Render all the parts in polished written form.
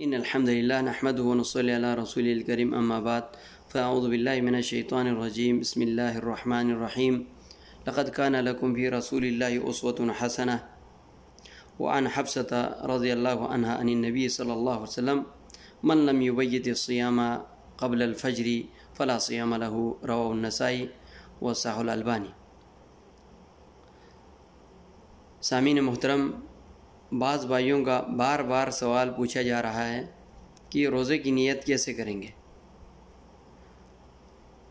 ان الحمد للہ نحمده ونصلی علی رسوله الکریم اما بعد فاعوذ باللہ من الشیطان الرجیم بسم اللہ الرحمن الرحیم لقد كان لكم في رسول الله اسوة حسنة وعن حفصة رضی اللہ عنہ عن النبی صلی اللہ علیہ وسلم من لم يبيت الصيام قبل الفجر فلا صيام له رواه النسائی وصححہ الالبانی۔ سامعین محترم، بعض بھائیوں کا بار بار سوال پوچھا جا رہا ہے کہ روزے کی نیت کیسے کریں گے۔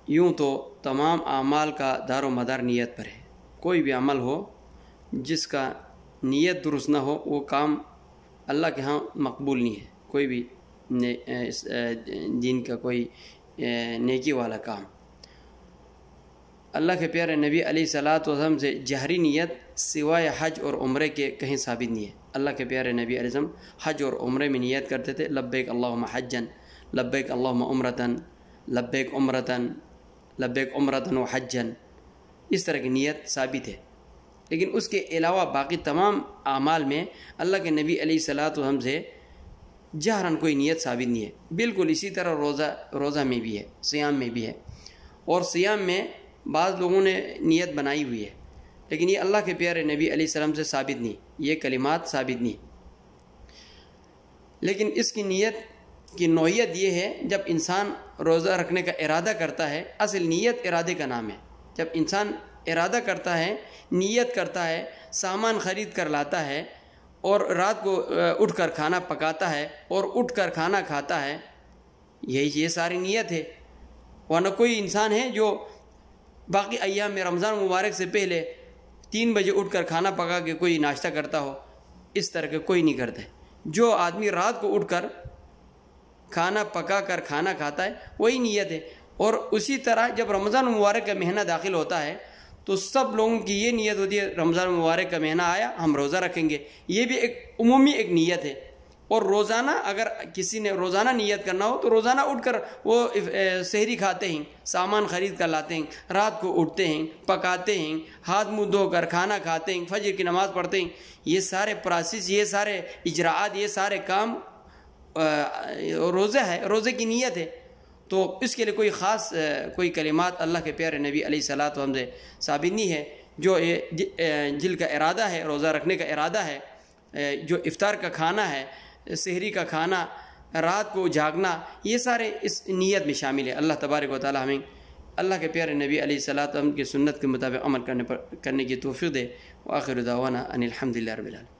یوں تو تمام اعمال کا دار و مدار نیت پر ہے۔ کوئی بھی عمل ہو جس کا نیت درست نہ ہو وہ کام اللہ کے ہاں مقبول نہیں ہے۔ کوئی بھی دین کا کوئی نیکی والا کام اللہ کے پیارے نبی علیہ الصلوۃ والسلام سے جہری نیت سوائے حج اور عمرے کے کہیں ثابت نہیں ہے۔ اللہ کے پیارے نبی علیہ السلام حج اور عمرے میں نیت کرتے تھے، لبیک اللہم حجن، لبیک اللہم عمرتن، لبیک عمرتن، لبیک عمرتن و حجن، اس طرح کی نیت ثابت ہے۔ لیکن اس کے علاوہ باقی تمام اعمال میں اللہ کے نبی علیہ الصلوۃ والسلام سے جہراً کوئی نیت ثابت نہیں ہے۔ بالکل اسی طرح روزہ میں بھی ہے، صیام میں بھی ہے، اور صیام میں بعض لوگوں نے نیت بنائی ہوئی ہے، لیکن یہ اللہ کے پیارے نبی علیہ السلام سے ثابت نہیں، یہ کلمات ثابت نہیں۔ لیکن اس کی نیت کی نوعیت یہ ہے، جب انسان روزہ رکھنے کا ارادہ کرتا ہے، اصل نیت ارادے کا نام ہے۔ جب انسان ارادہ کرتا ہے، نیت کرتا ہے، سامان خرید کر لاتا ہے اور رات کو اٹھ کر کھانا پکاتا ہے اور اٹھ کر کھانا کھاتا ہے، یہ ساری نیت ہے۔ ورنہ کوئی انسان ہے جو باقی ایام میں رمضان مبارک سے پہلے 3 بجے اٹھ کر کھانا پکا کے کوئی ناشتہ کرتا ہو، اس طرح کے کوئی نہیں کرتا ہے۔ جو آدمی رات کو اٹھ کر کھانا پکا کر کھانا کھاتا ہے وہی نیت ہے۔ اور اسی طرح جب رمضان مبارک کا مہینہ داخل ہوتا ہے تو سب لوگوں کی یہ نیت ہوتی ہے، رمضان مبارک کا مہینہ آیا ہم روزہ رکھیں گے، یہ بھی ایک عمومی ایک نیت ہے۔ اور روزانہ اگر کسی نے روزانہ نیت کرنا ہو تو روزانہ اٹھ کر وہ سحری کھاتے ہیں، سامان خرید کر لاتے ہیں، رات کو اٹھتے ہیں، پکاتے ہیں، ہاتھ منہ دھو کر کھانا کھاتے ہیں، فجر کی نماز پڑھتے ہیں۔ یہ سارے پروسیس، یہ سارے اجراءات، یہ سارے کام روزہ ہے، روزے کی نیت ہے۔ تو اس کے لیے کوئی خاص کوئی کلمات اللہ کے پیارے نبی علیہ الصلوۃ والسلام سے ثابت نہیں ہے۔ جو جل کا ارادہ ہے، روزہ رکھنے کا ارادہ ہے، جو افطار کا کھانا ہے، سحری کا کھانا، رات کو جاگنا، یہ سارے اس نیت میں شامل ہے۔ اللہ تبارک و تعالی ہمیں اللہ کے پیارے نبی علیہ الصلوۃ والسلام کی سنت کے مطابق عمل کرنے کی توفیق دے۔ وآخر دعوانا ان الحمد للہ رب العالمین۔